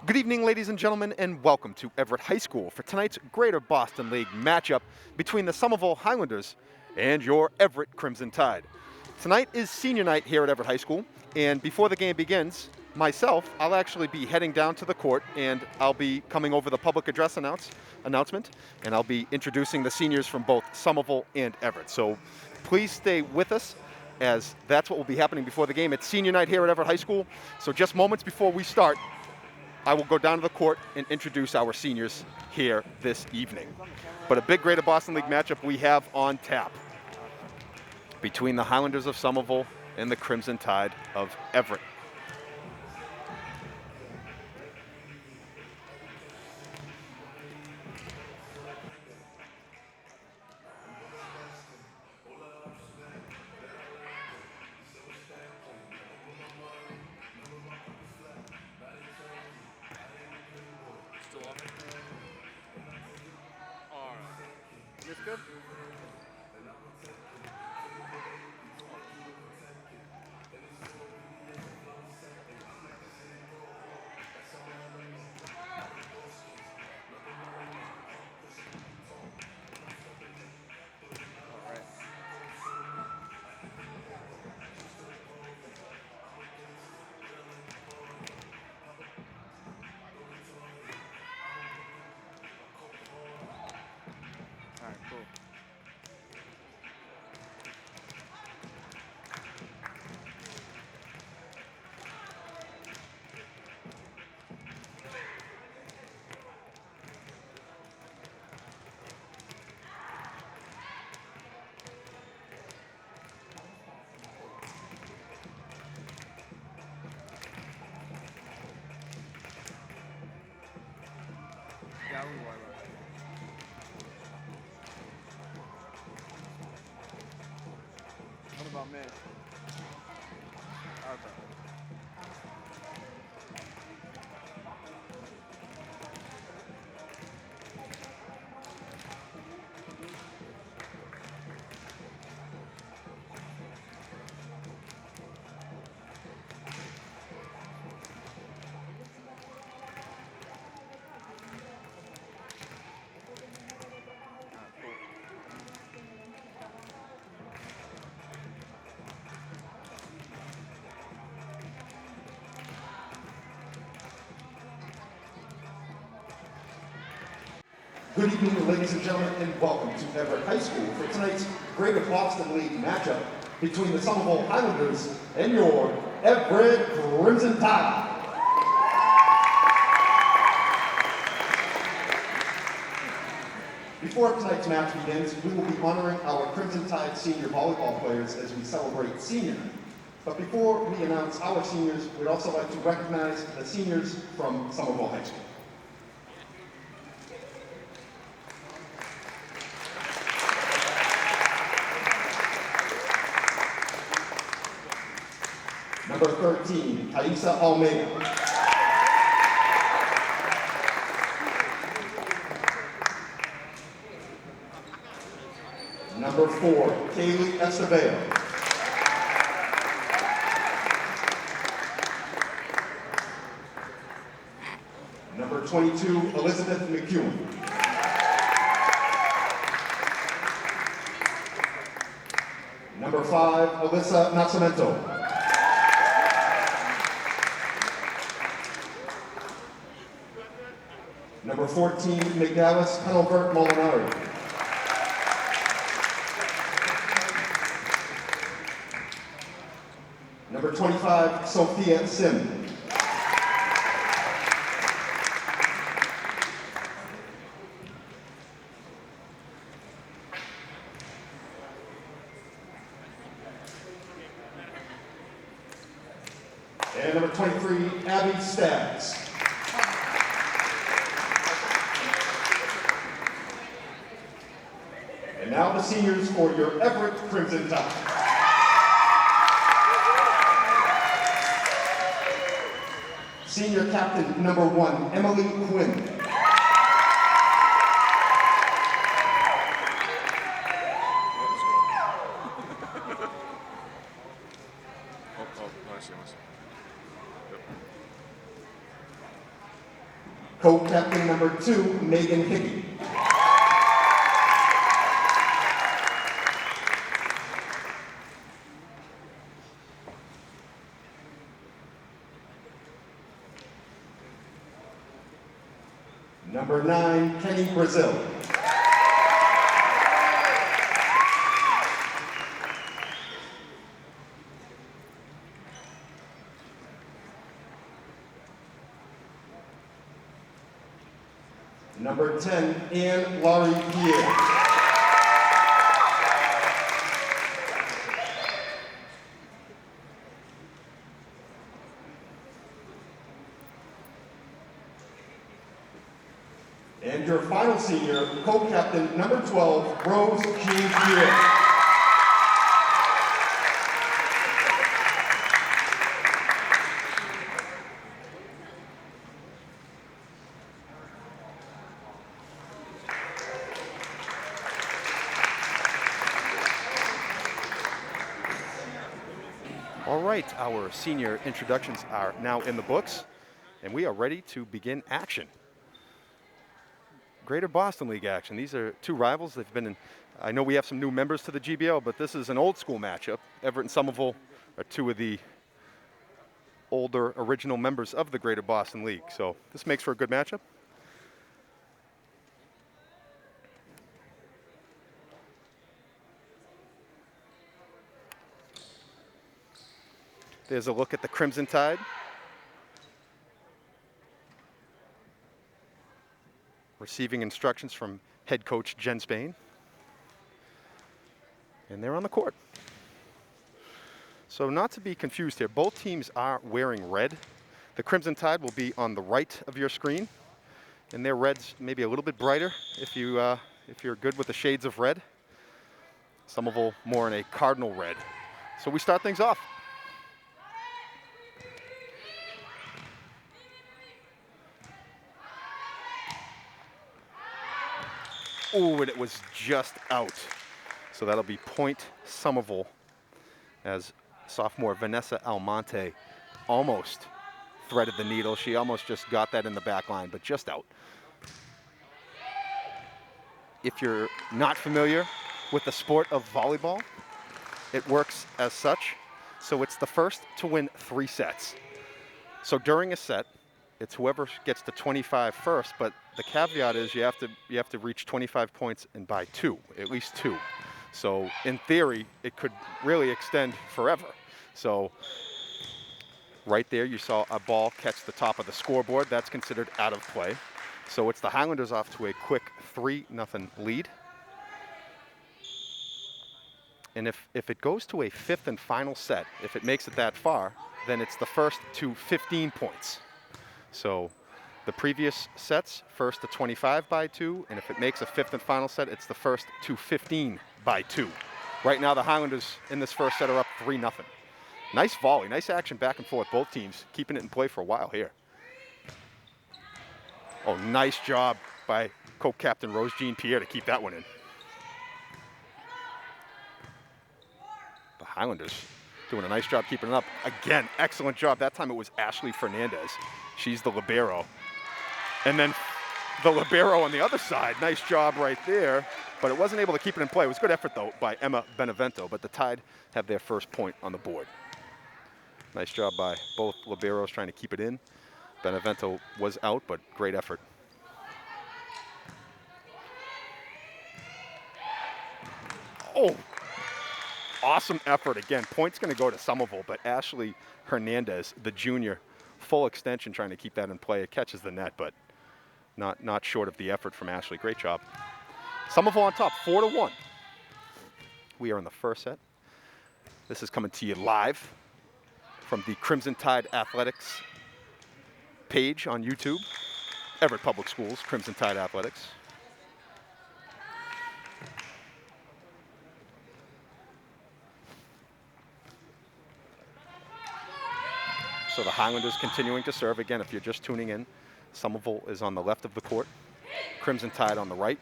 Good evening, ladies and gentlemen, and welcome to Everett High School for tonight's Greater Boston League matchup between the Somerville Highlanders and your Everett Crimson Tide. Tonight is senior night here at Everett High School, and before the game begins, I'll actually be heading down to the court, and I'll be coming over the public address announcement, and I'll be introducing the seniors from both Somerville and Everett. So please stay with us, as that's what will be happening before the game. It's senior night here at Everett High School, so just moments before we start, I will go down to the court and introduce our seniors here this evening. But a big Greater Boston League matchup we have on tap between the Highlanders of Somerville and the Crimson Tide of Everett. This good? All right, cool. Yeah, we will. What about me? Okay. Good evening, ladies and gentlemen, and welcome to Everett High School for tonight's Greater Boston League matchup between the Somerville Highlanders and your Everett Crimson Tide. Before tonight's match begins, we will be honoring our Crimson Tide senior volleyball players as we celebrate senior night. But before we announce our seniors, we'd also like to recognize the seniors from Somerville High School. Number 13, Vanessa Almonte. Number 4, Kaylee Esteveo. Number 22, Elizabeth Mcewen. Number 5, Alyssa Nascimento. Number 14, McDallas Penelvert Molinari. Number 25, Sophia Sim. And number 23, Abby Staggs. And now the seniors for your Everett Crimson Tide. Senior captain number 1, Emily Quinn. I see. Co-captain number 2, Megan Hickey. Number 9, Kenny Brazil. Number 10, Anne Laurie Pierre. And your final senior, co-captain number 12, Rose Jean Pierre. All right, our senior introductions are now in the books, and we are ready to begin action. Greater Boston League action. These are two rivals. They've been in, I know we have some new members to the GBL, but this is an old school matchup. Everett and Somerville are two of the older original members of the Greater Boston League. So this makes for a good matchup. There's a look at the Crimson Tide. Receiving instructions from head coach Jen Spain. And they're on the court. So not to be confused here, both teams are wearing red. The Crimson Tide will be on the right of your screen, and their red's maybe a little bit brighter if you're good with the shades of red. Somerville more in a cardinal red. So we start things off. Oh, and it was just out. So that'll be point Somerville as sophomore Vanessa Almonte almost threaded the needle. She almost just got that in the back line, but just out. If you're not familiar with the sport of volleyball, it works as such. So it's the first to win 3 sets. So during a set, it's whoever gets to 25 first, but the caveat is you have to reach 25 points and by 2, at least 2. So in theory, it could really extend forever. So right there, you saw a ball catch the top of the scoreboard. That's considered out of play. So it's the Highlanders off to a quick 3-0 lead. And if it goes to a 5th and final set, if it makes it that far, then it's the first to 15 points. So the previous sets, first to 25 by 2, and if it makes a 5th and final set, it's the first to 15 by 2. Right now, the Highlanders in this first set are up 3-0. Nice volley, nice action back and forth. Both teams keeping it in play for a while here. Oh, nice job by co-captain Rose Jean Pierre to keep that one in. The Highlanders doing a nice job keeping it up. Again, excellent job. That time it was Ashley Hernandez. She's the libero. And then the libero on the other side. Nice job right there, but it wasn't able to keep it in play. It was good effort, though, by Emma Benevento, but the Tide have their first point on the board. Nice job by both liberos trying to keep it in. Benevento was out, but great effort. Oh, awesome effort. Again, point's going to go to Somerville, but Ashley Hernandez, the junior, full extension trying to keep that in play. It catches the net, but not short of the effort from Ashley. Great job. Somerville on top, 4-1. We are in the first set. This is coming to you live from the Crimson Tide Athletics page on YouTube. Everett Public Schools, Crimson Tide Athletics. So the Highlanders continuing to serve. Again, if you're just tuning in, Somerville is on the left of the court. Crimson Tide on the right.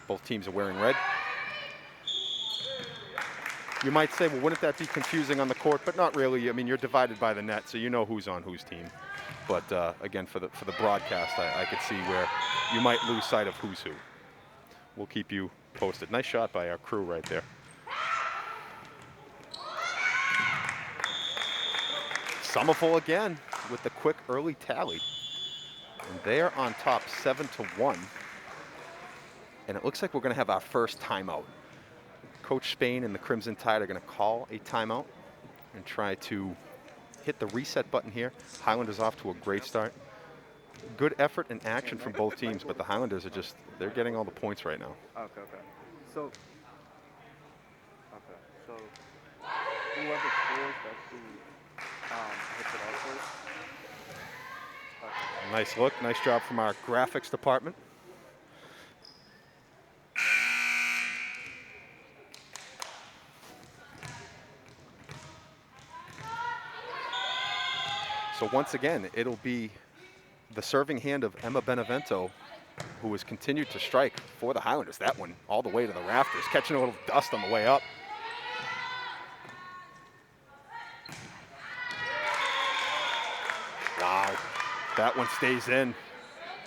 Both teams are wearing red. You might say, well, wouldn't that be confusing on the court? But not really. I mean, you're divided by the net, so you know who's on whose team. But again, for the broadcast, I could see where you might lose sight of who's who. We'll keep you posted. Nice shot by our crew right there. Somerville again with the quick early tally. And they're on top 7-1. And it looks like we're going to have our first timeout. Coach Spain and the Crimson Tide are going to call a timeout and try to hit the reset button here. Highlanders off to a great start. Good effort and action from both teams, but the Highlanders are just, they're getting all the points right now. Okay. So whoever scores, that's who hits it out first. Okay. Nice look, nice job from our graphics department. So once again, it'll be the serving hand of Emma Benevento, who has continued to strike for the Highlanders. That one all the way to the rafters, catching a little dust on the way up. Wow, that one stays in.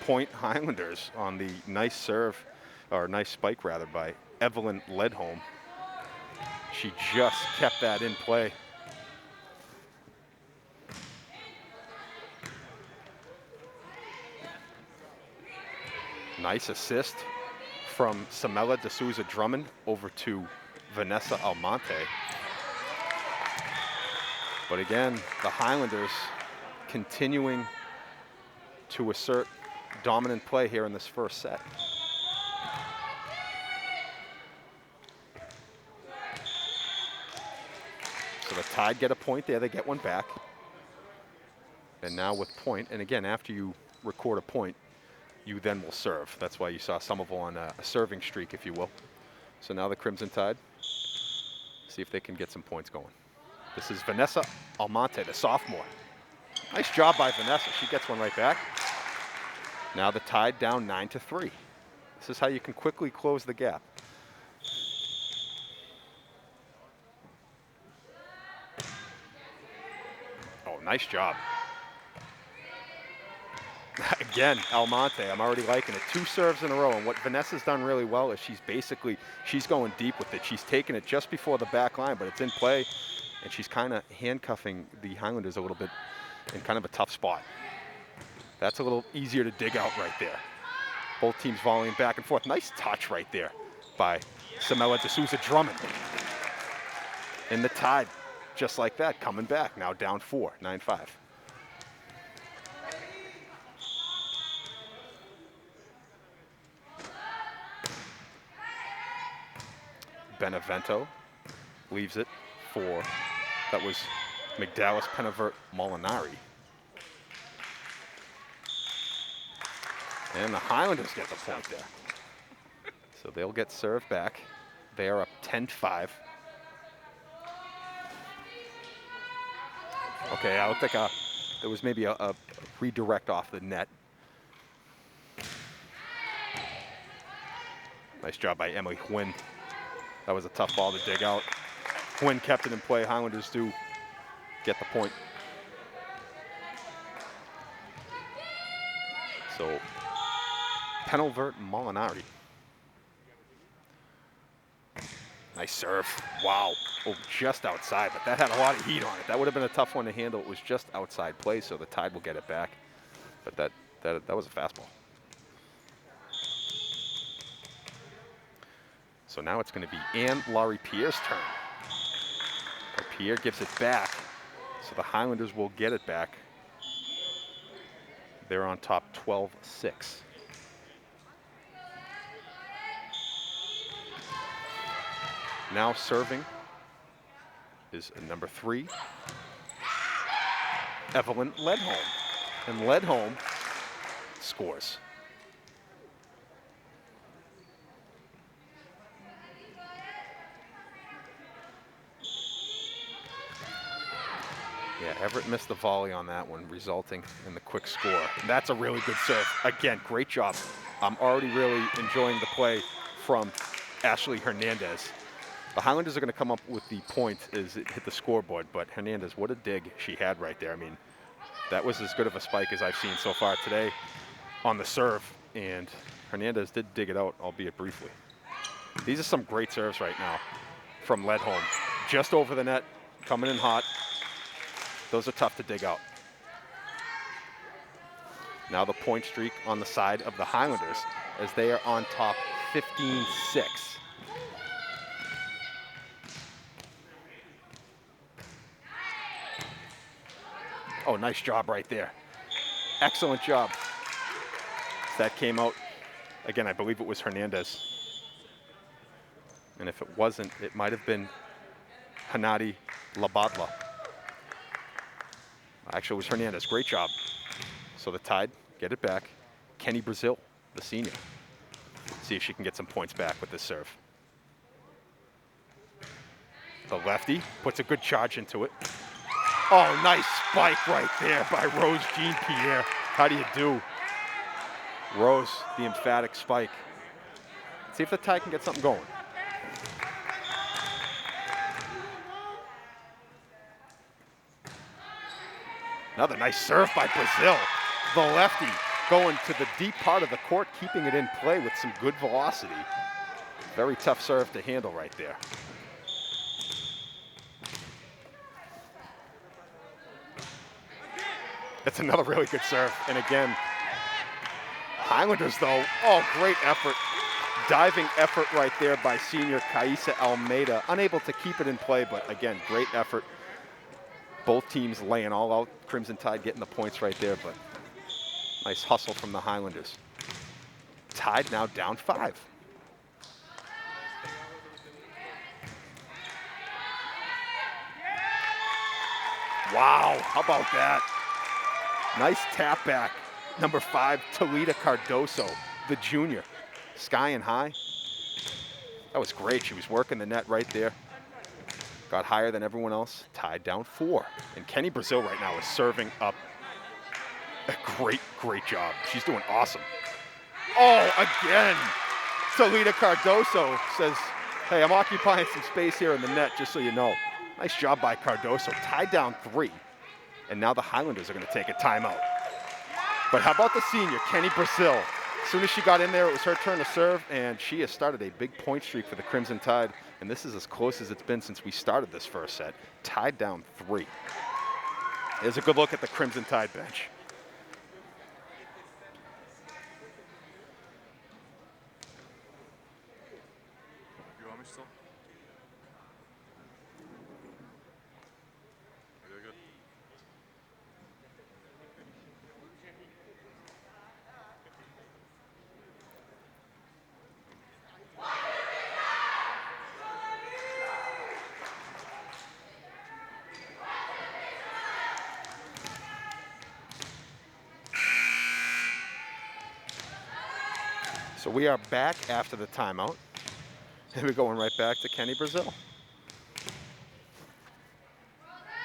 Point Highlanders on the nice serve, or nice spike rather, by Evelyn Ledholm. She just kept that in play. Nice assist from Samela de Souza Drummond over to Vanessa Almonte. But again, the Highlanders continuing to assert dominant play here in this first set. So the Tide get a point there, they get one back. And now with point, and again, after you record a point, you then will serve. That's why you saw Somerville on a serving streak, if you will. So now the Crimson Tide, see if they can get some points going. This is Vanessa Almonte, the sophomore. Nice job by Vanessa. She gets one right back. Now the Tide down 9-3. This is how you can quickly close the gap. Oh, nice job. Again, Almonte, I'm already liking it. 2 serves in a row, and what Vanessa's done really well is she's going deep with it. She's taken it just before the back line, but it's in play, and she's kind of handcuffing the Highlanders a little bit in kind of a tough spot. That's a little easier to dig out right there. Both teams volleying back and forth. Nice touch right there by Samela de Souza Drummond. And the Tide, just like that, coming back, now down 4, 9-5. Benevento leaves it for, that was McDowell's Penavert Molinari. And the Highlanders get the point there. So they'll get served back. They are up 10-5. Okay, I looked like there was maybe a redirect off the net. Nice job by Emily Hwyn. That was a tough ball to dig out. Hwyn kept it in play. Highlanders do get the point. So, Penavert Molinari. Nice serve. Wow. Oh, just outside, but that had a lot of heat on it. That would have been a tough one to handle. It was just outside play, so the Tide will get it back. But that was a fastball. So now it's going to be Anne-Laurie Pierre's turn. Pierre gives it back, so the Highlanders will get it back. They're on top 12-6. Now serving is number 3, Evelyn Ledholm. And Ledholm scores. Yeah, Everett missed the volley on that one, resulting in the quick score. And that's a really good serve. Again, great job. I'm already really enjoying the play from Ashley Hernandez. The Highlanders are going to come up with the point as it hit the scoreboard, but Hernandez, what a dig she had right there. I mean, that was as good of a spike as I've seen so far today on the serve, and Hernandez did dig it out, albeit briefly. These are some great serves right now from Ledholm. Just over the net, coming in hot. Those are tough to dig out. Now the point streak on the side of the Highlanders as they are on top 15-6. Oh, nice job right there. Excellent job. That came out, again, I believe it was Hernandez. And if it wasn't, it might have been Hanadi Labatla. Actually, it was Hernandez. Great job. So the Tide get it back. Kenny Brazil, the senior. See if she can get some points back with this serve. The lefty puts a good charge into it. Oh, nice spike right there by Rose Jean-Pierre. How do you do? Rose, the emphatic spike. See if the Tide can get something going. Another nice serve by Brazil. The lefty going to the deep part of the court, keeping it in play with some good velocity. Very tough serve to handle right there. That's another really good serve. And again, Highlanders though, oh, great effort. Diving effort right there by senior Kaisa Almeida. Unable to keep it in play, but again, great effort. Both teams laying all out. Crimson Tide getting the points right there, but nice hustle from the Highlanders. Tide now down 5. Wow, how about that? Nice tap back. Number 5, Talita Cardoso, the junior. Sky and high. That was great. She was working the net right there. Got higher than everyone else. Tied down 4. And Kenny Brazil right now is serving up a great job. She's doing awesome. Oh, again. Talita Cardoso says, hey, I'm occupying some space here in the net, just so you know. Nice job by Cardoso. Tied down 3. And now the Highlanders are going to take a timeout. But how about the senior, Kenny Brazil? As soon as she got in there, it was her turn to serve, and she has started a big point streak for the Crimson Tide. And this is as close as it's been since we started this first set. Tied down 3. Here's a good look at the Crimson Tide bench. You want me still? Okay, good. So we are back after the timeout. And we're going right back to Kenny Brazil.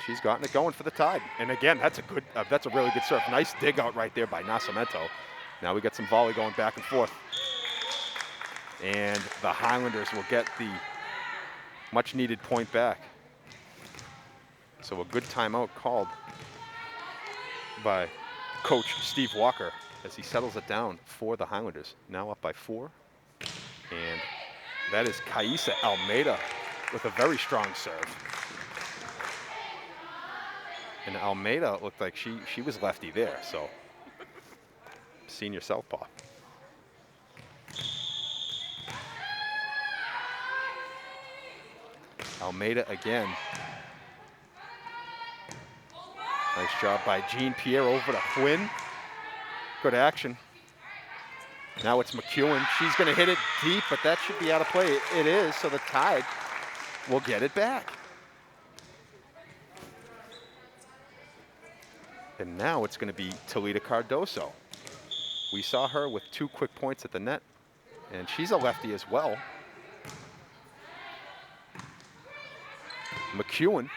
She's gotten it going for the Tide. And again, that's a really good serve. Nice dig out right there by Nascimento. Now we got some volley going back and forth. And the Highlanders will get the much needed point back. So a good timeout called by Coach Steve Walker as he settles it down for the Highlanders. Now up by 4. And that is Kaisa Almeida with a very strong serve. And Almeida looked like she was lefty there, so senior southpaw. Almeida again. Nice job by Jean-Pierre over to Quinn. Good action. Now it's Mcewen. She's going to hit it deep, but that should be out of play. It is, so the Tide will get it back. And now it's going to be Talita Cardoso. We saw her with 2 quick points at the net, and she's a lefty as well. Mcewen.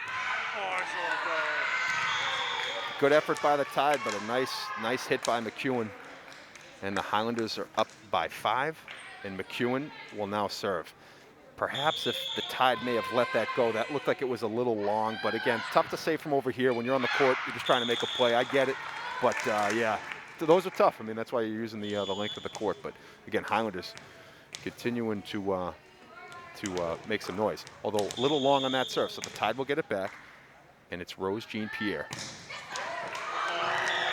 Good effort by the Tide, but a nice hit by Mcewen. And the Highlanders are up by 5, and Mcewen will now serve. Perhaps if the Tide may have let that go, that looked like it was a little long. But again, tough to say from over here. When you're on the court, you're just trying to make a play. I get it. But yeah, those are tough. I mean, that's why you're using the length of the court. But again, Highlanders continuing to make some noise. Although a little long on that serve, so the Tide will get it back. And it's Rose Jean Pierre.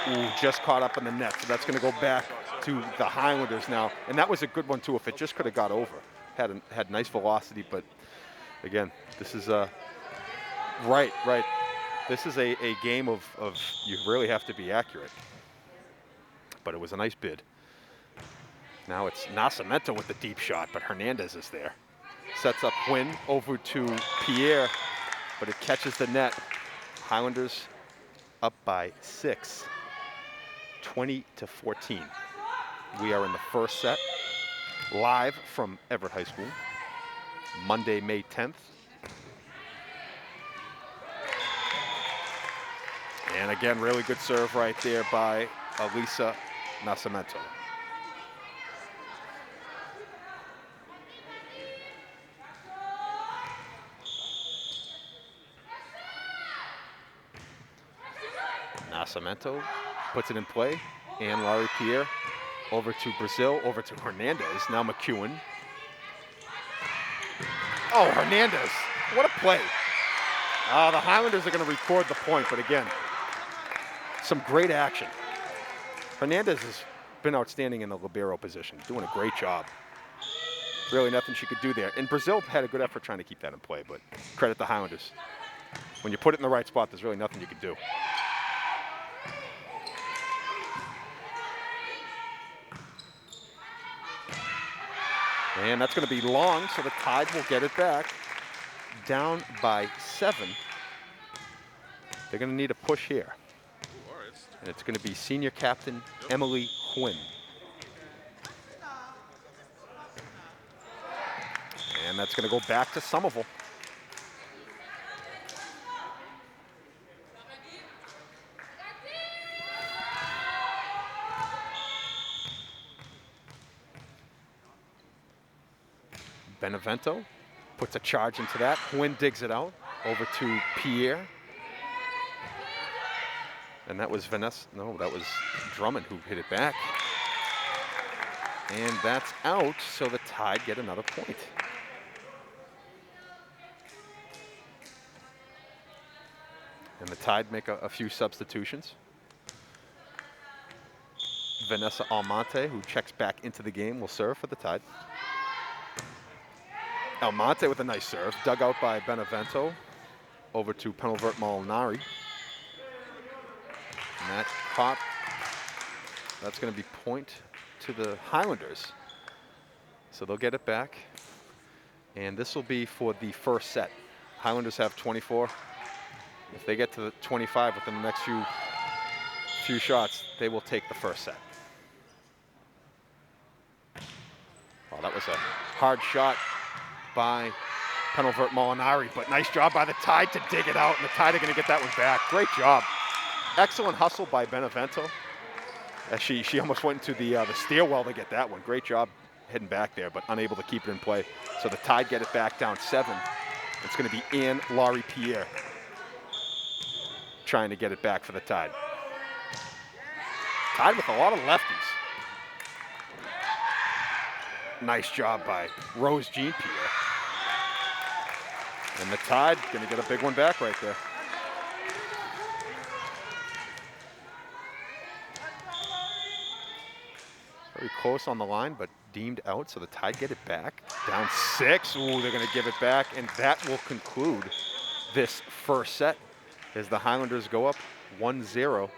Ooh, just caught up in the net. So that's going to go back to the Highlanders now. And that was a good one, too, if it just could have got over. Had nice velocity, but again, this is right. This is a game of you really have to be accurate. But it was a nice bid. Now it's Nascimento with the deep shot, but Hernandez is there. Sets up Quinn over to Pierre, but it catches the net. Highlanders up by 6, 20-14. We are in the first set, live from Everett High School, Monday, May 10th. And again, really good serve right there by Elisa Nascimento. Nascimento puts it in play, and Laurie Pierre over to Brazil, over to Hernandez. Now Mcewen. Oh, Hernandez, what a play. The Highlanders are going to record the point, but again, some great action. Hernandez has been outstanding in the libero position, doing a great job. Really nothing she could do there. And Brazil had a good effort trying to keep that in play, but credit the Highlanders. When you put it in the right spot, there's really nothing you can do. And that's going to be long, so the Tide will get it back. Down by 7. They're going to need a push here. And it's going to be senior captain Emily Quinn. And that's going to go back to Somerville. Benevento puts a charge into that. Quinn digs it out over to Pierre. And that was Vanessa, no, that was Drummond who hit it back. And that's out, so the Tide get another point. And the Tide make a few substitutions. Vanessa Almonte, who checks back into the game, will serve for the Tide. Almonte with a nice serve, dug out by Benevento, over to Penalvert Molinari. And that caught, that's going to be point to the Highlanders. So they'll get it back. And this will be for the first set. Highlanders have 24. If they get to the 25 within the next few shots, they will take the first set. Oh, that was a hard shot by Penalvert Molinari, but nice job by the Tide to dig it out, and the Tide are going to get that one back. Great job. Excellent hustle by Benevento. As she almost went into the stairwell to get that one. Great job heading back there, but unable to keep it in play. So the Tide get it back down 7. It's going to be Anne Laurie Pierre trying to get it back for the Tide. Tide with a lot of lefties. Nice job by Rose Jean Pierre. And the Tide going to get a big one back right there. Very close on the line, but deemed out, so the Tide get it back. Down 6. Ooh, they're going to give it back, and that will conclude this first set as the Highlanders go up 1-0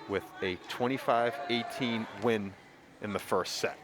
with a 25-18 win in the first set.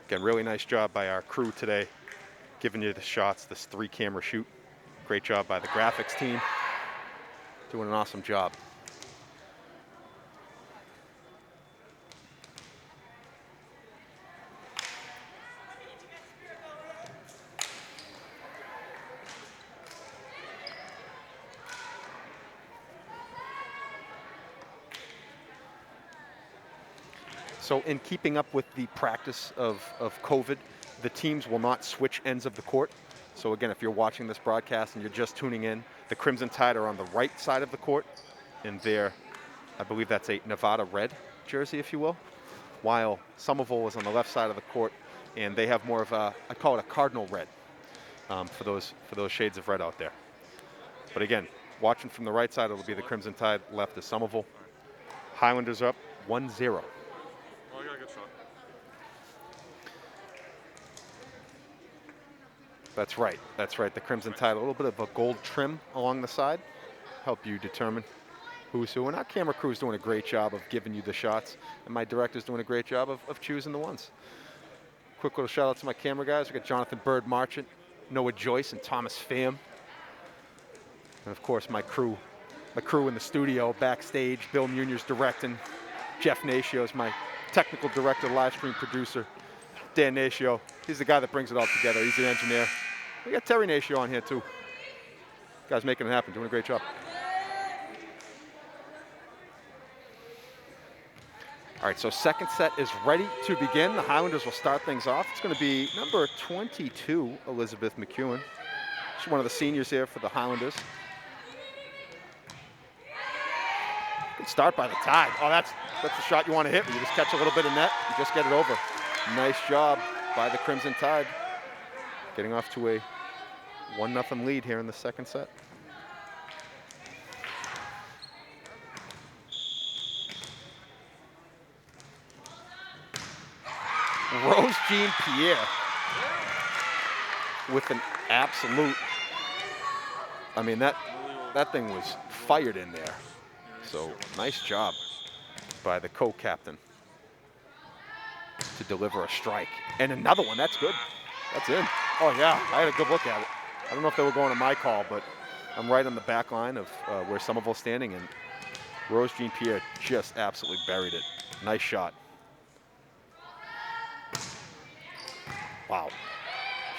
Again, really nice job by our crew today, giving you the shots, this 3-camera shoot. Great job by the graphics team, doing an awesome job. So in keeping up with the practice of COVID, the teams will not switch ends of the court. So again, if you're watching this broadcast and you're just tuning in, the Crimson Tide are on the right side of the court in their, I believe that's a Nevada red jersey, if you will, while Somerville is on the left side of the court, and they have more of a, I call it a cardinal red, for those shades of red out there. But again, watching from the right side, it'll be the Crimson Tide, left is Somerville. Highlanders up 1-0. Oh, I got a good shot. That's right. That's right. The Crimson Tide, a little bit of a gold trim along the side, help you determine who's who. And our camera crew is doing a great job of giving you the shots, and my director's doing a great job of choosing the ones. Quick little shout out to my camera guys. We got Jonathan Bird Marchant, Noah Joyce, and Thomas Pham. And of course, my crew in the studio, backstage. Bill Munior's directing. Jeff Natio is my technical director, live stream producer. Dan Natio, he's the guy that brings it all together. He's the engineer. We got Terry Natio on here too. Guy's making it happen, doing a great job. All right, so second set is ready to begin. The Highlanders will start things off. It's going to be number 22, Elizabeth Mcewen. She's one of the seniors here for the Highlanders. Good start by the Tide. Oh, that's the shot you want to hit. You just catch a little bit of net, you just get it over. Nice job by the Crimson Tide, getting off to a 1-0 lead here in the second set. Rose Jean Pierre with an absolute, I mean, that thing was fired in there. So nice job by the co-captain to deliver a strike. And another one, that's good. That's in. Oh yeah, I had a good look at it. I don't know if they were going to my call, but I'm right on the back line of where Somerville's standing, and Rose Jean Pierre just absolutely buried it. Nice shot. Wow,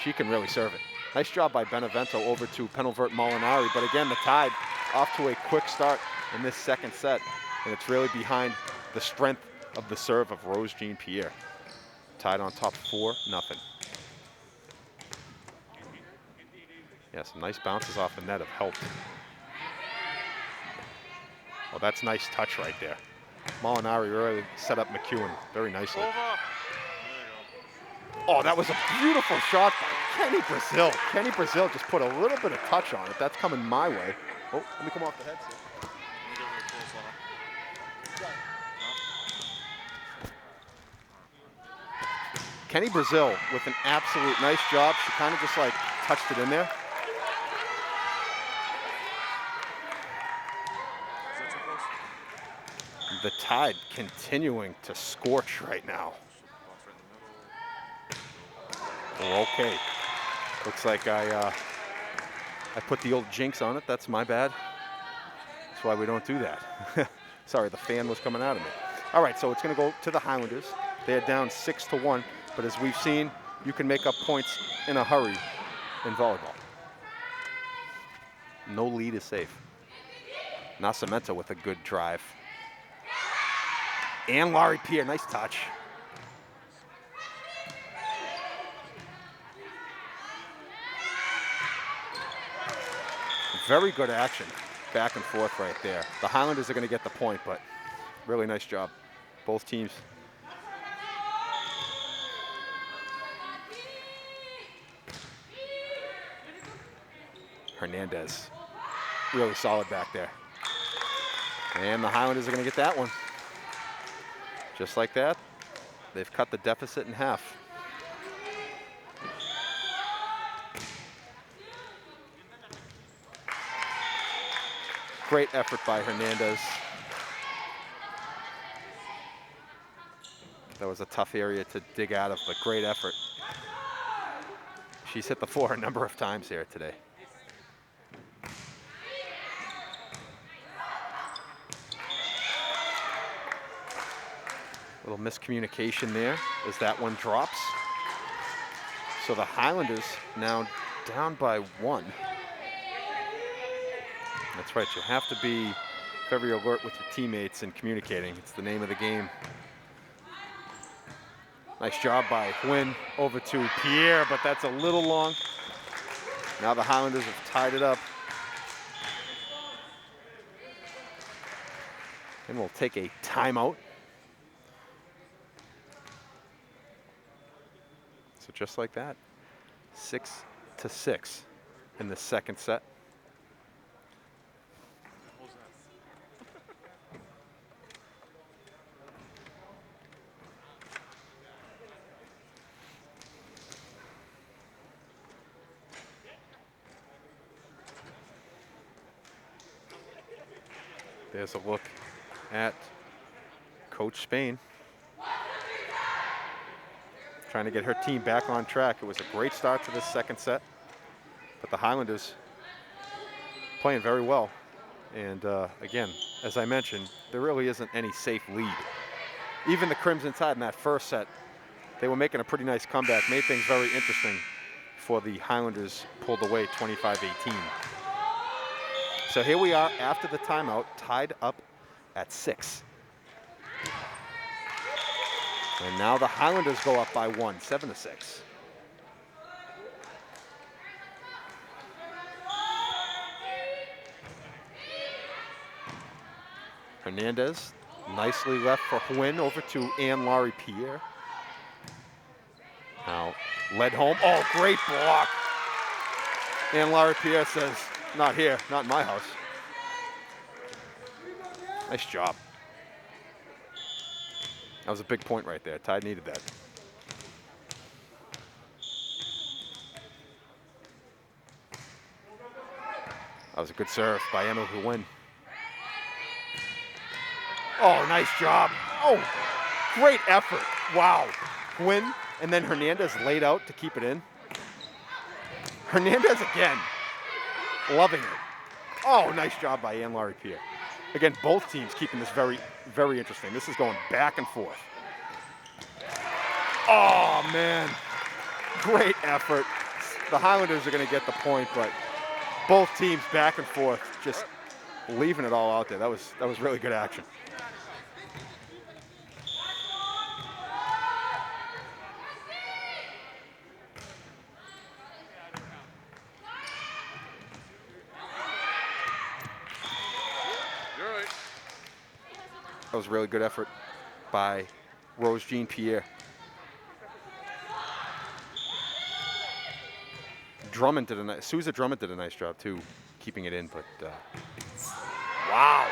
she can really serve it. Nice job by Benevento over to Penelvert Molinari, but again, the Tide off to a quick start in this second set, and it's really behind the strength of the serve of Rose Jean Pierre. Tide on top 4-0. Yeah, some nice bounces off the net have helped. Oh, that's nice touch right there. Molinari really set up Mcewen very nicely. Oh, that was a beautiful shot by Kenny Brazil. Kenny Brazil just put a little bit of touch on it. That's coming my way. Oh, let me come off the headset. Kenny Brazil with an absolute nice job. She kind of just like touched it in there. The Tide continuing to scorch right now. Oh, okay. Looks like I put the old jinx on it. That's my bad. That's why we don't do that. Sorry, the fan was coming out of me. All right, so it's going to go to the Highlanders. They're down 6-1, but as we've seen, you can make up points in a hurry in volleyball. No lead is safe. Nascimento with a good drive. And Laurie Pierre, nice touch. Very good action, back and forth right there. The Highlanders are going to get the point, but really nice job, both teams. Hernandez, really solid back there. And the Highlanders are going to get that one. Just like that, they've cut the deficit in half. Great effort by Hernandez. That was a tough area to dig out of, but great effort. She's hit the floor a number of times here today. Little miscommunication there as that one drops. So the Highlanders now down by 1. That's right, you have to be very alert with your teammates and communicating. It's the name of the game. Nice job by Hwin over to Pierre, but that's a little long. Now the Highlanders have tied it up. And we'll take a timeout. So just like that, 6-6 in the second set. There's a look at Coach Spain. Trying to get her team back on track. It was a great start to this second set, but the Highlanders playing very well. And again, as I mentioned, there really isn't any safe lead. Even the Crimson Tide in that first set, they were making a pretty nice comeback, made things very interesting before the Highlanders pulled away 25-18. So here we are after the timeout, tied up at 6. And now the Highlanders go up by 1, 7-6. Hernandez, nicely left for Hwin over to Anne-Laurie Pierre. Now led home. Oh, great block. Anne-Laurie Pierre says, not here, not in my house. Nice job. That was a big point right there. Tide needed that. That was a good serve by Emma Hwin. Oh, nice job. Oh, great effort. Wow. Hwin and then Hernandez laid out to keep it in. Hernandez again. Loving it. Oh, nice job by Anne-Laurie Pierre. Again, both teams keeping this very, very interesting. This is going back and forth. Oh, man. Great effort. The Highlanders are going to get the point, but both teams back and forth, just leaving it all out there. That was really good action. That was a really good effort by Rose Jean Pierre. Sousa Drummond did a nice job too, keeping it in, but wow.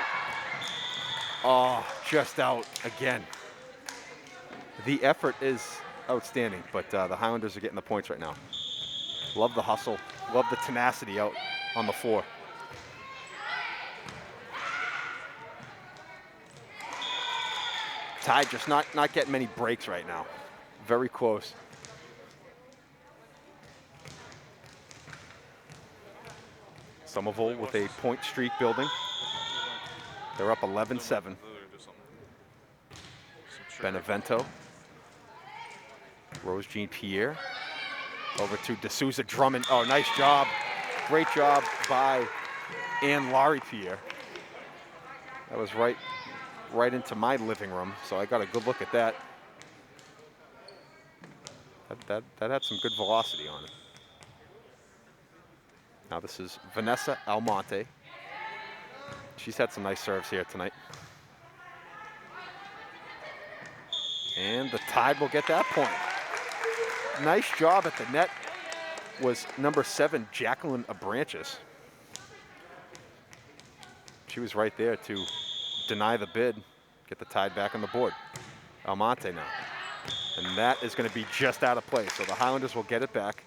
Oh, just out again. The effort is outstanding, but the Highlanders are getting the points right now. Love the hustle, love the tenacity out on the floor. Tide just not getting many breaks right now. Very close. Somerville with a point streak building. They're up 11-7. Benevento. Rose Jean Pierre. Over to D'Souza Drummond. Oh, nice job. Great job by Anne-Laurie Pierre. That was right into my living room, so I got a good look at that. That had some good velocity on it. Now this is Vanessa Almonte. She's had some nice serves here tonight. And the Tide will get that point. Nice job at the net was number 7, Jacqueline Abranches. She was right there to deny the bid, get the Tide back on the board. Almonte now. And that is going to be just out of play, so the Highlanders will get it back.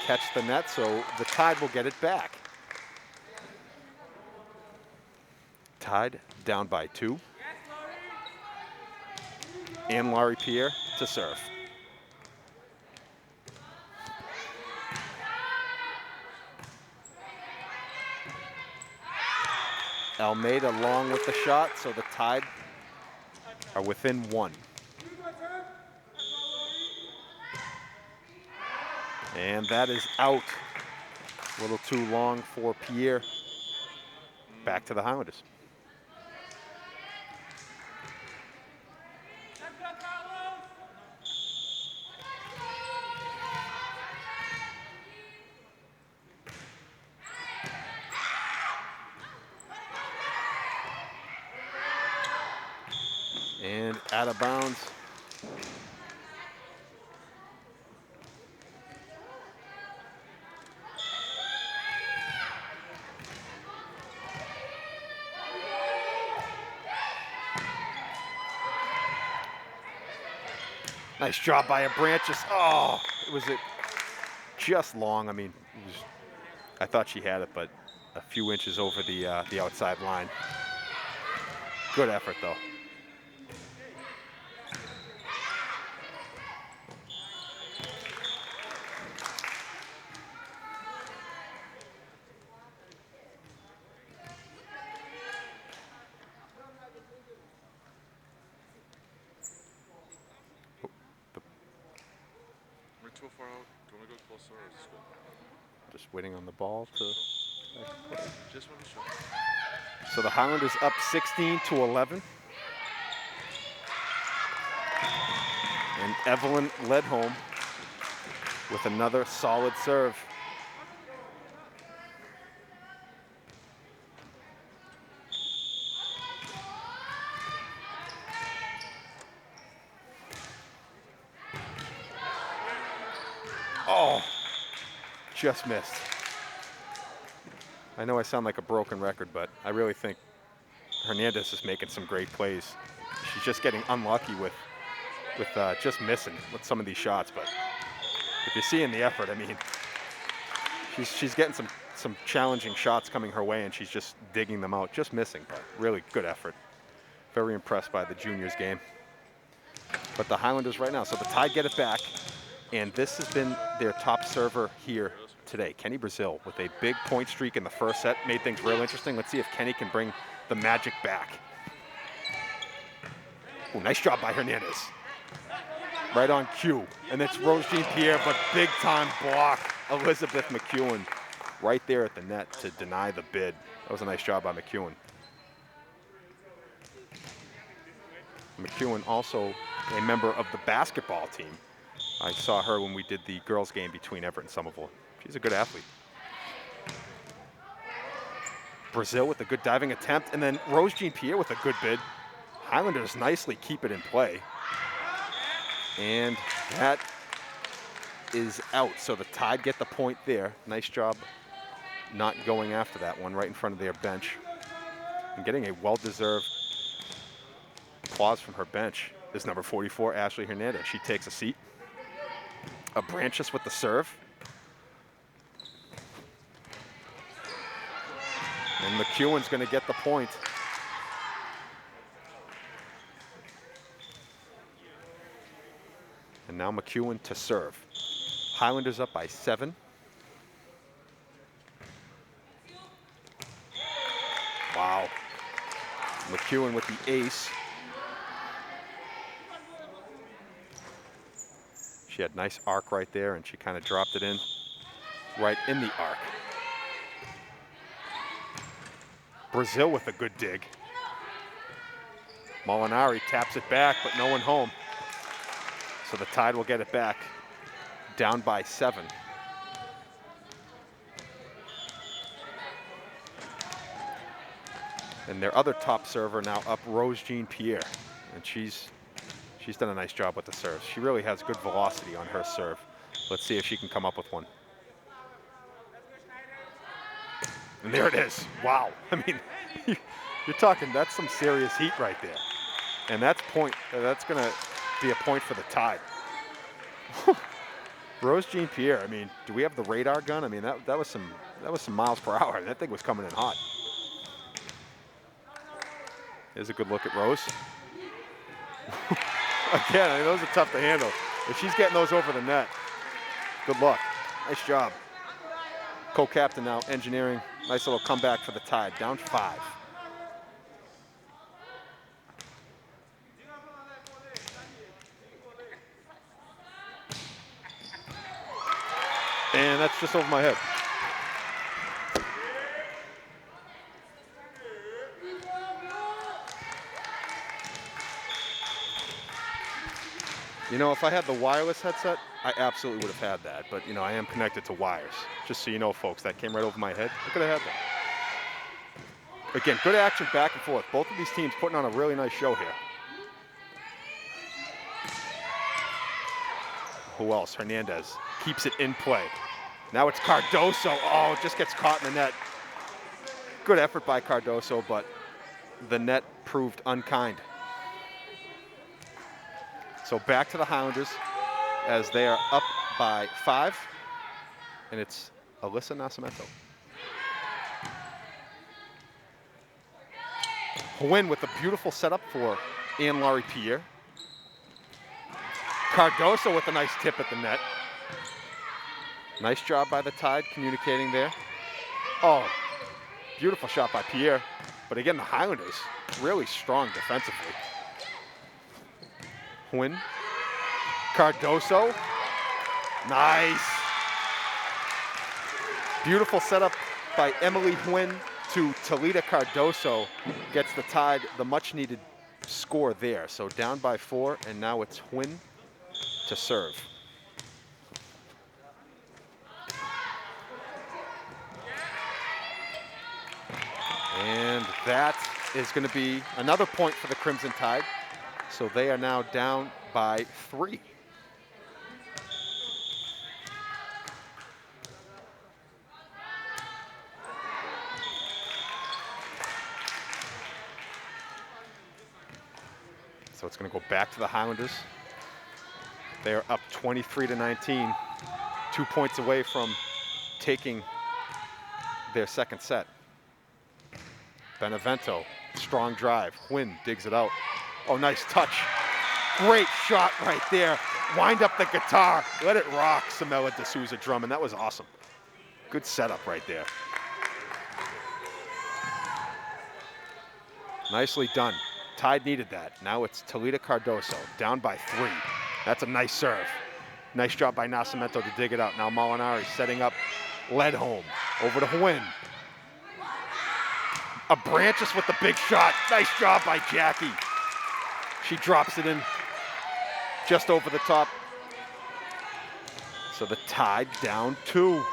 catch the net, so the Tide will get it back. Tide down by 2. And Laurie Pierre to serve. Almeida long with the shot, so the Tide are within 1. And that is out. A little too long for Pierre. Back to the Highlanders. And out of bounds. Nice job by a Branches. Oh, it was just long. I mean, I thought she had it, but a few inches over the outside line. Good effort, though. We're too far out. Do you want to go closer or is this good? Just waiting on the ball to. Just want to show. So the Highlanders up 16-11. And Evelyn Ledholm with another solid serve. Oh, just missed. I know I sound like a broken record, but I really think Hernandez is making some great plays. She's just getting unlucky with just missing with some of these shots. But if you're seeing the effort, I mean, she's getting some challenging shots coming her way, and she's just digging them out, just missing. But really good effort. Very impressed by the juniors game. But the Highlanders right now, so the Tide get it back, and this has been their top server here today. Kenny Brazil with a big point streak in the first set, made things real interesting. Let's see if Kenny can bring the magic back. Ooh, nice job by Hernandez. Right on cue. And it's Rose Jean Pierre, but big time block. Elizabeth Mcewen right there at the net to deny the bid. That was a nice job by Mcewen. Mcewen also a member of the basketball team. I saw her when we did the girls game between Everett and Somerville. She's a good athlete. Brazil with a good diving attempt, and then Rose Jean Pierre with a good bid. Highlanders nicely keep it in play. And that is out, so the Tide get the point there. Nice job not going after that one right in front of their bench. And getting a well-deserved applause from her bench is number 44, Ashley Hernandez. She takes a seat. A Branches with the serve. And Mcewen's going to get the point. And now Mcewen to serve. Highlanders up by 7. Wow. Mcewen with the ace. She had nice arc right there, and she kind of dropped it in right in the arc. Brazil with a good dig. Molinari taps it back, but no one home. So the Tide will get it back, down by 7. And their other top server now up, Rose Jean Pierre, and she's done a nice job with the serve. She really has good velocity on her serve. Let's see if she can come up with one. And there it is. Wow. I mean, you're talking, that's some serious heat right there. And that's going to be a point for the Tide. Rose Jean Pierre, I mean, do we have the radar gun? I mean, that was some miles per hour. That thing was coming in hot. Here's a good look at Rose. Again, I mean, those are tough to handle. If she's getting those over the net, good luck. Nice job. Co-captain now, engineering. Nice little comeback for the Tide, down 5. And that's just over my head. You know, if I had the wireless headset, I absolutely would have had that. But, you know, I am connected to wires. Just so you know, folks, that came right over my head. I could have had that. Again, good action back and forth. Both of these teams putting on a really nice show here. Who else? Hernandez keeps it in play. Now it's Cardoso. Oh, just gets caught in the net. Good effort by Cardoso, but the net proved unkind. So back to the Highlanders as they are up by 5, and it's Alyssa Nascimento. Mcewen with a beautiful setup for Anne-Laurie Pierre. Cardoso with a nice tip at the net. Nice job by the Tide communicating there. Oh, beautiful shot by Pierre. But again, the Highlanders really strong defensively. Mcewen, Cardoso, nice. Beautiful setup by Emily Mcewen to Talita Cardoso. Gets the Tide the much needed score there. So down by 4, and now it's Mcewen to serve. And that is going to be another point for the Crimson Tide. So they are now down by 3. So it's going to go back to the Highlanders. They are up 23-19, 2 points away from taking their second set. Benevento, strong drive. Mcewen digs it out. Oh, nice touch. Great shot right there. Wind up the guitar. Let it rock, Samela D'Souza Drummond. That was awesome. Good setup right there. Nicely done. Tide needed that. Now it's Talita Cardoso, down by 3. That's a nice serve. Nice job by Nascimento to dig it out. Now Molinari setting up Ledholm. Over to Mcewen. Abranches with the big shot. Nice job by Jackie. She drops it in just over the top. So the Tide down 2.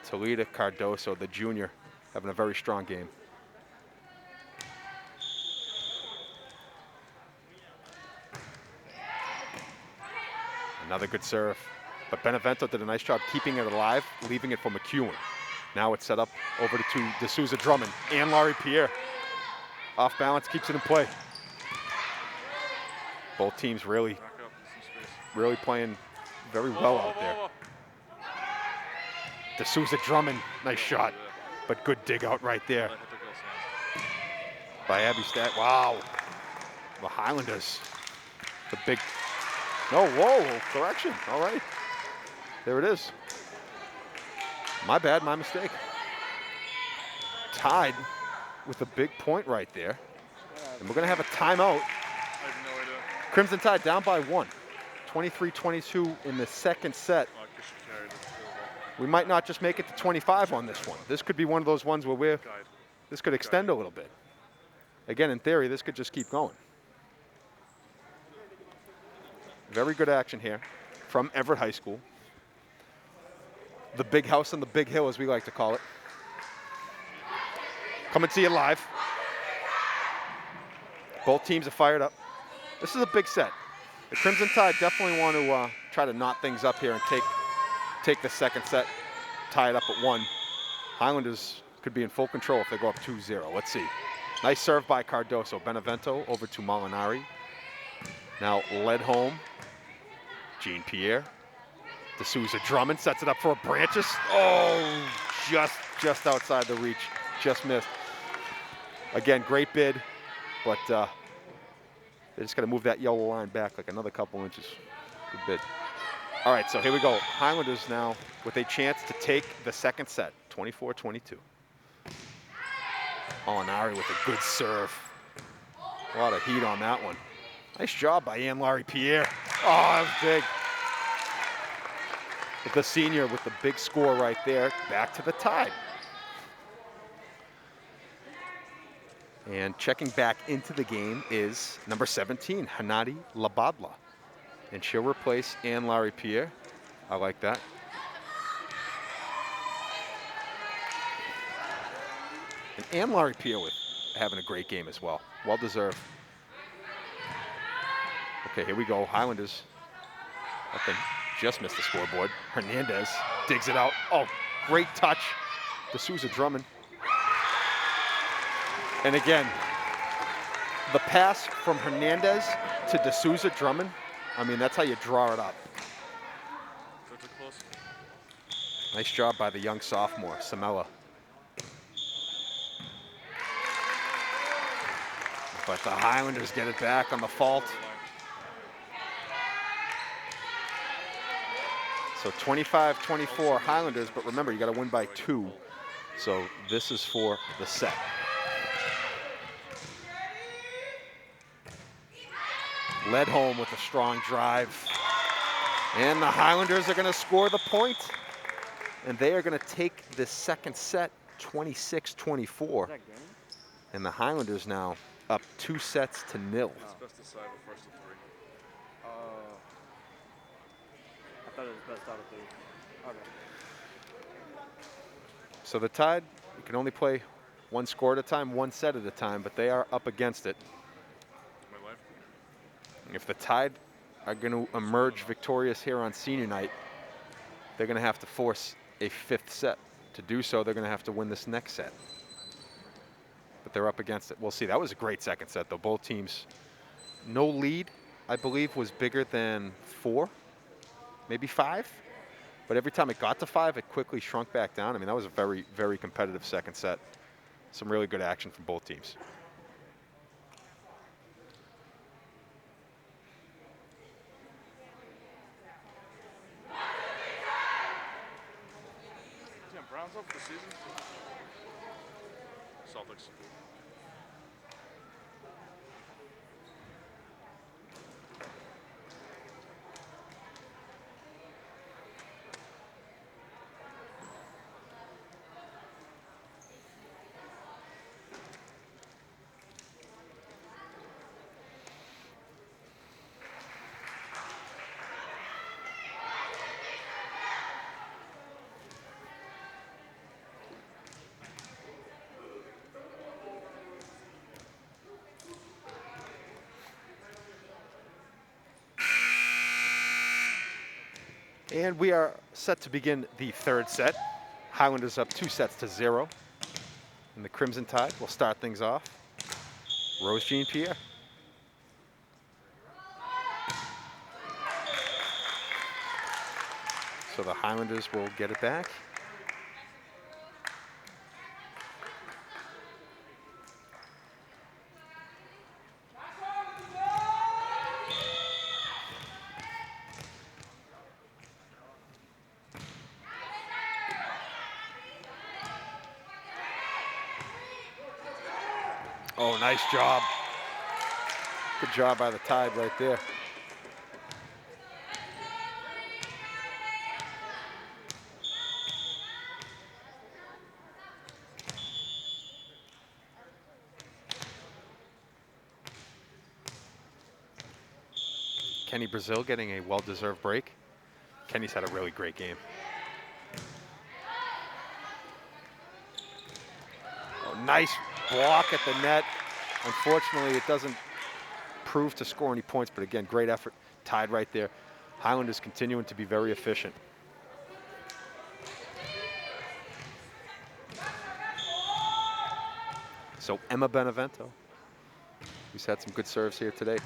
Talita Cardoso, the junior, having a very strong game. Another good serve. But Benevento did a nice job keeping it alive, leaving it for Mcewen. Now it's set up over to D'Souza Drummond. Anne-Laurie Pierre, off balance, keeps it in play. Both teams really playing very well out there. D'Souza Drummond, nice shot, but good dig out right there by Abby Stack. Wow, the Highlanders, the big, no, whoa, correction, all right. There it is. My bad, my mistake. Tide with a big point right there. And we're gonna have a timeout. I have no idea. Crimson Tide down by 1. 23-22 in the second set. Oh, I guess you carried it. We might not just make it to 25 on this one. This could be one of those ones where this could extend a little bit. Again, in theory, this could just keep going. Very good action here from Everett High School. The big house on the big hill, as we like to call it. Coming to you live. Both teams are fired up. This is a big set. The Crimson Tide definitely want to try to knot things up here and take the second set, tie it up at 1. Highlanders could be in full control if they go up 2-0. Let's see. Nice serve by Cardoso. Benevento over to Molinari. Now led home. Jean Pierre. D'Souza Drummond sets it up for a Branches. Oh, just outside the reach. Just missed. Again, great bid, but they just got to move that yellow line back like another couple inches. Good bid. All right, so here we go. Highlanders now with a chance to take the second set, 24-22. Molinari with a good serve. A lot of heat on that one. Nice job by Anne-Laurie Pierre. Oh, that was big. But the senior with the big score right there, back to the Tide. And checking back into the game is number 17, Hanadi Labadla. And she'll replace Anne-Laurie Pierre. I like that. And Anne-Laurie Pierre with having a great game as well. Well deserved. Okay, here we go. Highlanders. I think just missed the scoreboard. Hernandez digs it out. Oh, great touch. D'Souza Drummond. And again, the pass from Hernandez to D'Souza Drummond, I mean, that's how you draw it up. Nice job by the young sophomore, Samela. But the Highlanders get it back on the fault. So 25-24 Highlanders, but remember, you got to win by 2. So this is for the set. Led home with a strong drive. And the Highlanders are going to score the point. And they are going to take the second set, 26-24. And the Highlanders now up 2 sets to 0. It's best to side with first of 3. I thought it was best out of 3. Okay. So the Tide, you can only play 1 score at a time, 1 set at a time, but they are up against it. My life. If the Tide are going to emerge victorious here on senior night, they're going to have to force a 5th set. To do so, they're going to have to win this next set. But they're up against it. We'll see. That was a great second set, though. Both teams, no lead, I believe, was bigger than 4, maybe 5. But every time it got to 5, it quickly shrunk back down. I mean, that was a very, very competitive second set. Some really good action from both teams. Damn, Browns up for the season. Celtics. And we are set to begin the 3rd set. Highlanders up 2 sets to 0. And the Crimson Tide will start things off. Rose Jean Pierre. So the Highlanders will get it back. Oh, nice job. Good job by the Tide right there. Kenny Brazil getting a well-deserved break. Kenny's had a really great game. Oh, nice block at the net. Unfortunately, it doesn't prove to score any points, but again, great effort. Tide right there. Highlanders continuing to be very efficient. So Emma Benevento, who's had some good serves here today.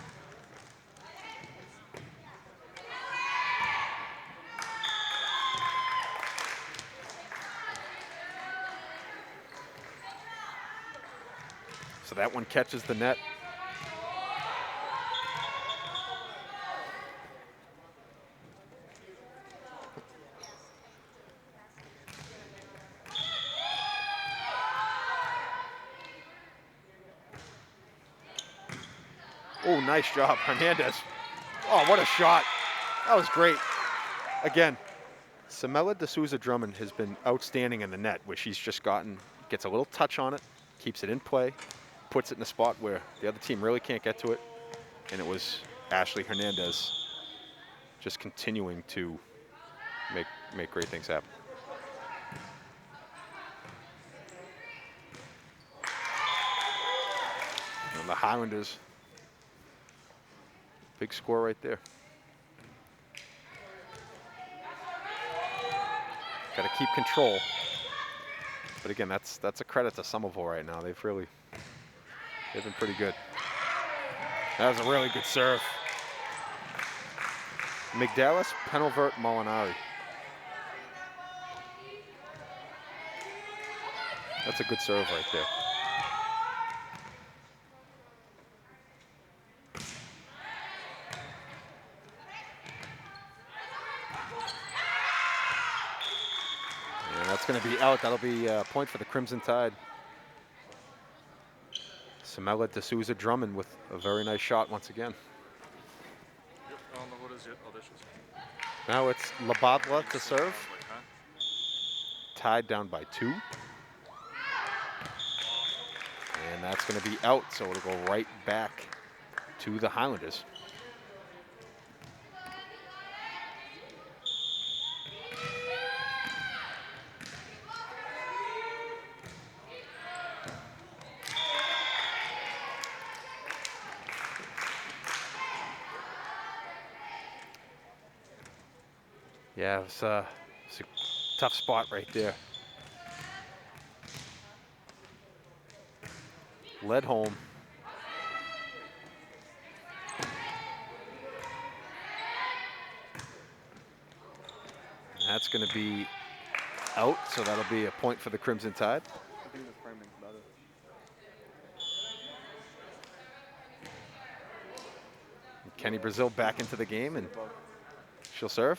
So that one catches the net. Oh, nice job, Hernandez. Oh, what a shot. That was great. Again, Samela D'Souza Drummond has been outstanding in the net, where she's just gets a little touch on it, keeps it in play, puts it in a spot where the other team really can't get to it. And it was Ashley Hernandez just continuing to make great things happen. And the Highlanders, big score right there. Got to keep control. But again, that's a credit to Somerville right now. They've been pretty good. That was a really good serve. Migdalis, Penalvert, Molinari. That's a good serve right there. And that's going to be out. That'll be a point for the Crimson Tide. Samela D'Souza Drummond with a very nice shot once again. Yep, I don't know what it is yet. Oh, this is. Now it's Labadla to serve. Tied down by 2. And that's going to be out, so it'll go right back to the Highlanders. Yeah, it's a tough spot right there. Led home. And that's going to be out, so that'll be a point for the Crimson Tide. I think the framing's better. Kenny Brazil back into the game, and she'll serve.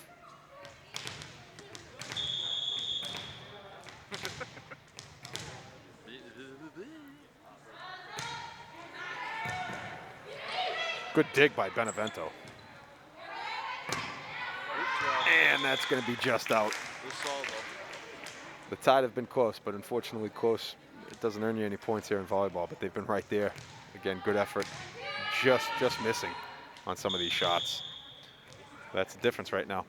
Good dig by Benevento. And that's going to be just out. The Tide have been close, but unfortunately close. It doesn't earn you any points here in volleyball, but they've been right there. Again, good effort. Just missing on some of these shots. That's the difference right now.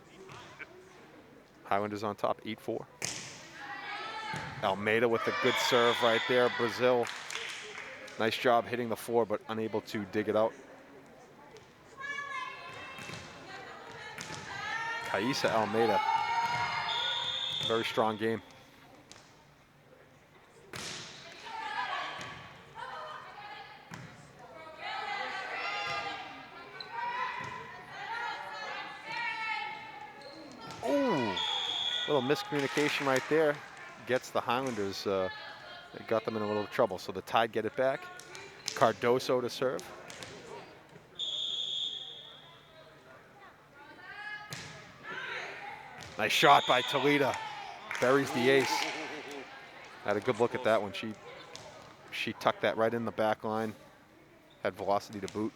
Highlanders on top, 8-4. Almeida with a good serve right there. Brazil, nice job hitting the floor, but unable to dig it out. Kaisa Almeida, very strong game. Ooh, little miscommunication right there. Gets the Highlanders, it got them in a little trouble. So the Tide get it back. Cardoso to serve. Nice shot by Toledo. Buries the ace. Had a good look at that one. She tucked that right in the back line. Had velocity to boot.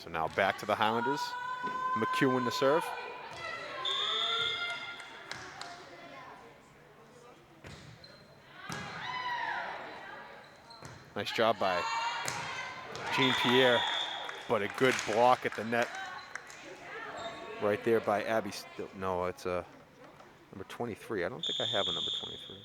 So now back to the Highlanders. Mcewen to serve. Nice job by Jean-Pierre, but a good block at the net right there by Abby. No, it's number 23. I don't think I have a number 23.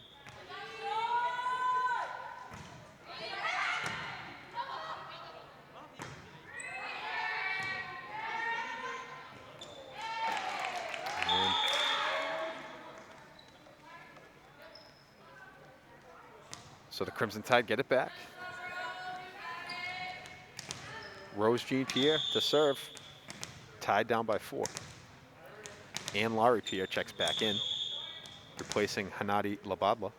So the Crimson Tide get it back. Rose Jean Pierre to serve. Tied down by 4. And Laurie Pierre checks back in, replacing Hanadi Labadla.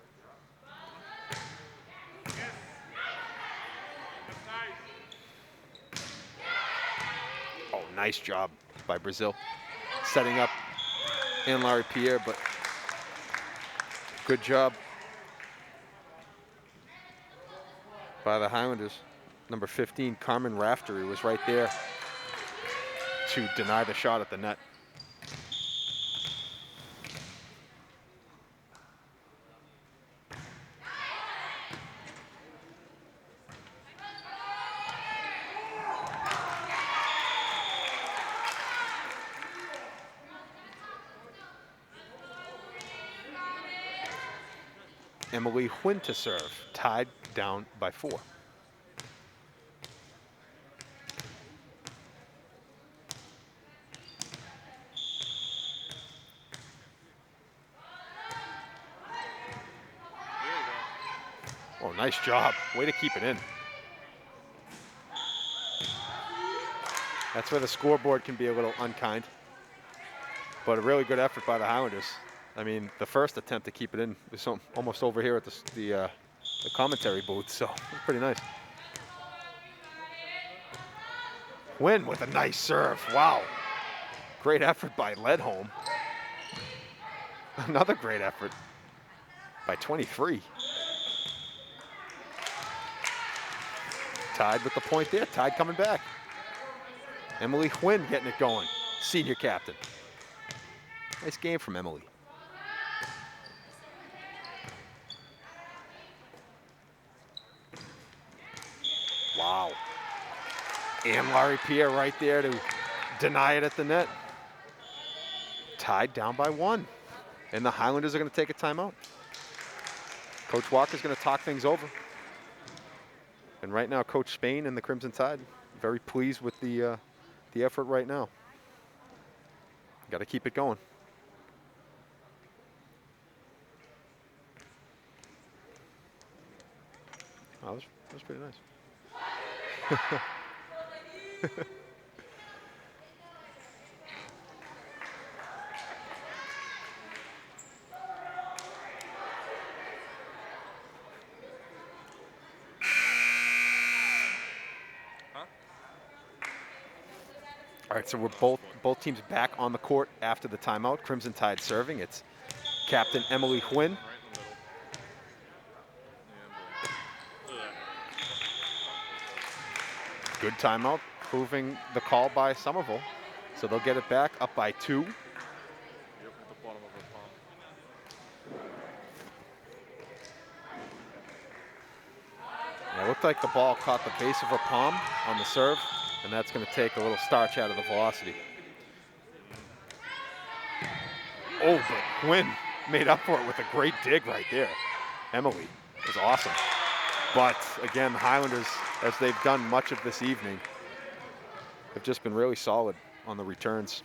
Oh, nice job by Brazil. Setting up and Laurie Pierre, but good job by the Highlanders. Number 15, Carmen Raftery, was right there to deny the shot at the net. Emily Huynh to serve, tied down by 4. Oh, nice job. Way to keep it in. That's where the scoreboard can be a little unkind. But a really good effort by the Highlanders. I mean, the first attempt to keep it in was almost over here at the commentary booth, so it's pretty nice. Huynh with a nice serve. Wow. Great effort by Ledholm. Another great effort by 23. Tied with the point there. Tied coming back. Emily Huynh getting it going. Senior captain. Nice game from Emily. Wow. And Laurie Pierre right there to deny it at the net. Tied down by 1. And the Highlanders are going to take a timeout. Coach Walker's going to talk things over. And right now, Coach Spain and the Crimson Tide very pleased with the effort right now. Got to keep it going. Oh, that was pretty nice. All right, so we're both teams back on the court after the timeout. Crimson Tide serving. It's Captain Emily Huynh. Good timeout, proving the call by Somerville. So they'll get it back, up by 2. Yep, at the bottom of her palm. It looked like the ball caught the base of her palm on the serve, and that's going to take a little starch out of the velocity. Oh, but Huynh made up for it with a great dig right there. Emily was awesome. But again, the Highlanders, as they've done much of this evening, have just been really solid on the returns.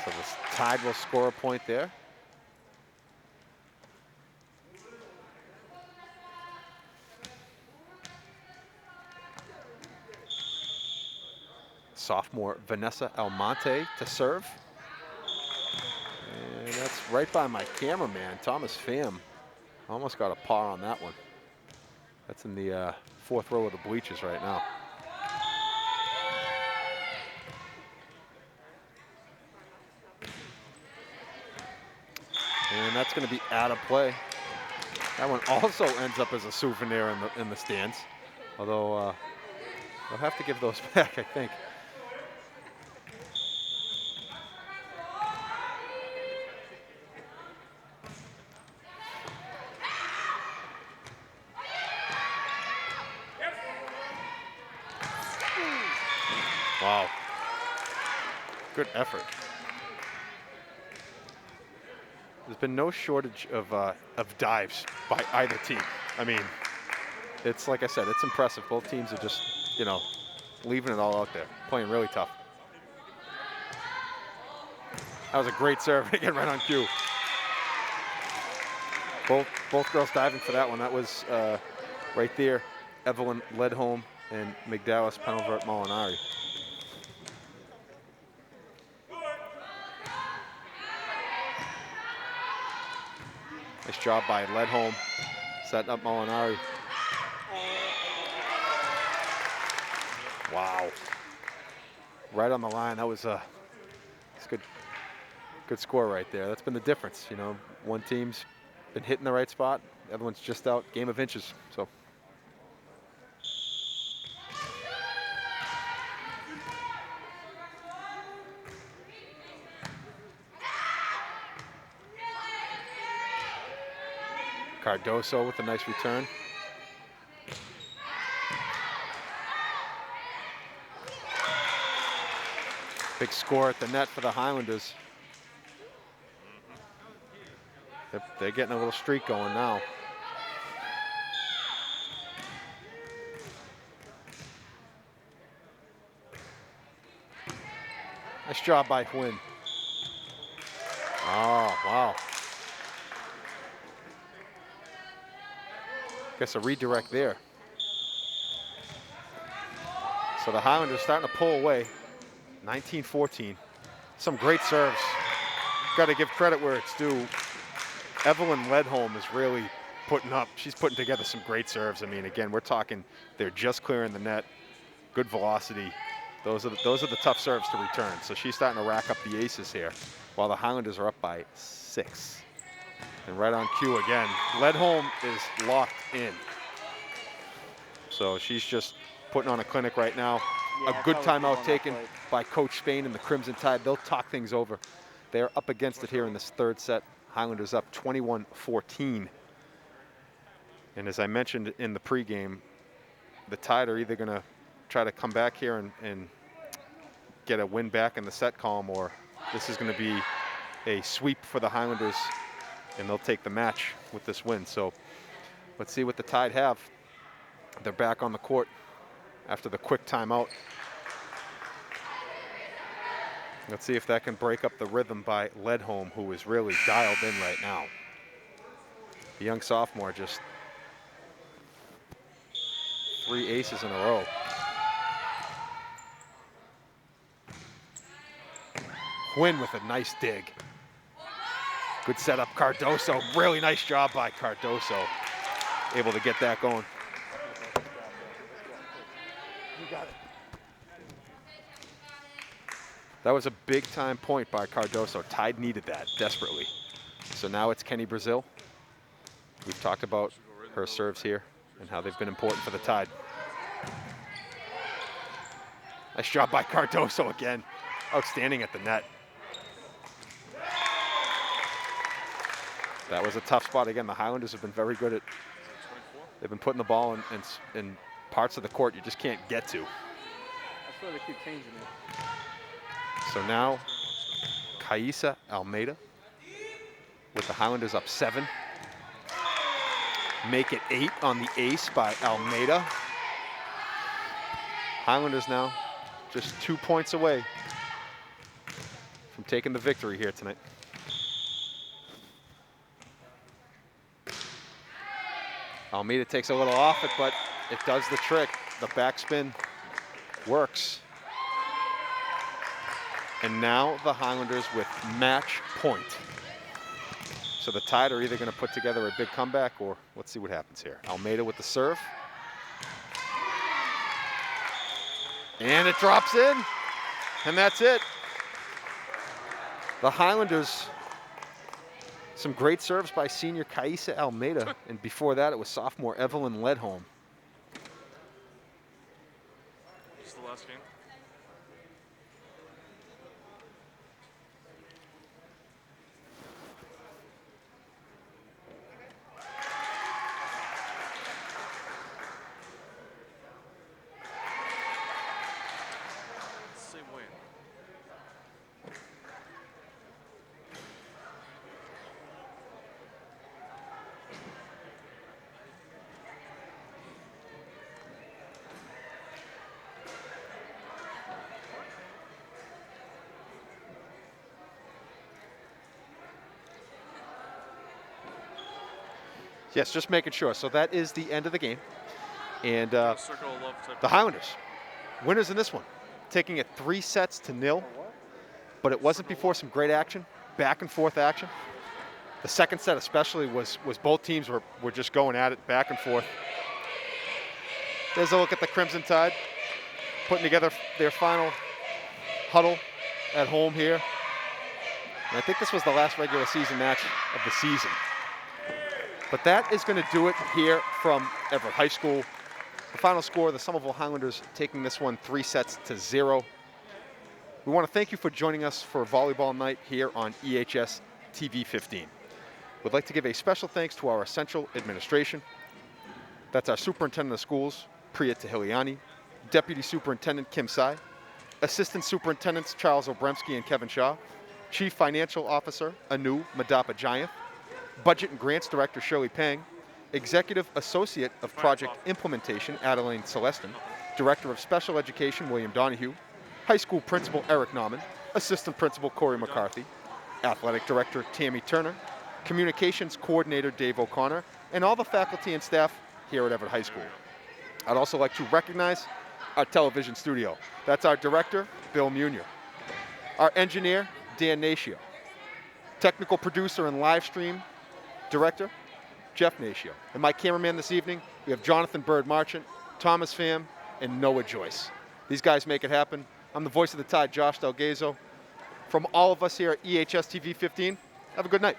So the Tide will score a point there. Sophomore Vanessa Almonte to serve. And that's right by my cameraman, Thomas Pham. Almost got a par on that one. That's in the 4th row of the bleachers right now. And that's going to be out of play. That one also ends up as a souvenir in the stands. Although they'll have to give those back, I think. Wow. Good effort. There's been no shortage of dives by either team. I mean, It's like I said, it's impressive. Both teams are just, you know, leaving it all out there, playing really tough. That was a great serve, again, right on cue. Both girls diving for that one. That was right there. Evelyn Ledholm and McDowell Penalvert Molinari. Nice job by Ledholm, setting up Molinari. Wow. Right on the line. That was it's good score right there. That's been the difference. You know, one team's been hitting the right spot. The other one's just out. Game of inches. So. Cardoso with a nice return. Big score at the net for the Highlanders. They're getting a little streak going now. Nice job by Hwin. Oh, wow. Guess a redirect there. So the Highlanders starting to pull away. 19-14. Some great serves. Got to give credit where it's due. Evelyn Ledholm is really she's putting together some great serves. I mean, again, we're talking, they're just clearing the net. Good velocity. Those are the tough serves to return. So she's starting to rack up the aces here, while the Highlanders are up by 6. And right on cue again, Ledholm is locked in. So she's just putting on a clinic right now. Yeah, A good that was timeout on taken that play. by Coach Spain and the Crimson Tide. They'll talk things over. They're up against it here in this third set. Highlanders up 21-14. And as I mentioned in the pregame, the Tide are either going to try to come back here and get a win back in the set column, or this is going to be a sweep for the Highlanders, and they'll take the match with this win. So let's see what the Tide have. They're back on the court after the quick timeout. Let's see if that can break up the rhythm by Ledholm, who is really dialed in right now. The young sophomore, just 3 aces in a row. Hwin with a nice dig. Good setup, Cardoso. Really nice job by Cardoso. Able to get that going. You got it. That was a big time point by Cardoso. Tide needed that desperately. So now it's Kenny Brazil. We've talked about her serves here and how they've been important for the Tide. Nice job by Cardoso again. Outstanding at the net. That was a tough spot. Again, the Highlanders have been very good at, they've been putting the ball in parts of the court you just can't get to. That's why they keep changing it. So now, Kaisa Almeida with the Highlanders up 7. Make it 8 on the ace by Almeida. Highlanders now just 2 points away from taking the victory here tonight. Almeida takes a little off it, but it does the trick. The backspin works. And now the Highlanders with match point. So the Tide are either going to put together a big comeback, or let's see what happens here. Almeida with the serve. And it drops in, and that's it. The Highlanders, some great serves by senior Kaisa Almeida, and before that it was sophomore Evelyn Ledholm. This is the last game. Same win. Yes, just making sure. So that is the end of the game. And Circle of love type. the Highlanders, winners in this one, taking it 3-0, but it wasn't before some great action, back and forth action. The second set especially was both teams were just going at it back and forth. There's a look at the Crimson Tide, putting together their final huddle at home here. And I think this was the last regular season match of the season. But that is going to do it here from Everett High School. The final score, the Somerville Highlanders taking this one 3-0. We want to thank you for joining us for volleyball night here on EHS TV 15. We'd like to give a special thanks to our essential administration. That's our Superintendent of Schools, Priya Tahiliani, Deputy Superintendent Kim Sai, Assistant Superintendents Charles Obremski and Kevin Shaw, Chief Financial Officer Anu Madapa Jayanth, Budget and Grants Director Shirley Pang, Executive Associate of Project Implementation Adeline Celestin, Director of Special Education William Donahue, High School Principal Eric Nauman, Assistant Principal Corey McCarthy, Athletic Director Tammy Turner, Communications Coordinator Dave O'Connor, and all the faculty and staff here at Everett High School. I'd also like to recognize our television studio. That's our director, Bill Munier. Our engineer, Dan Natio. Technical producer and live stream director, Jeff Natio. And my cameraman this evening, we have Jonathan Bird Marchant, Thomas Pham, and Noah Joyce. These guys make it happen. I'm the voice of the Tide, Josh Delgazo. From all of us here at EHS TV 15, have a good night.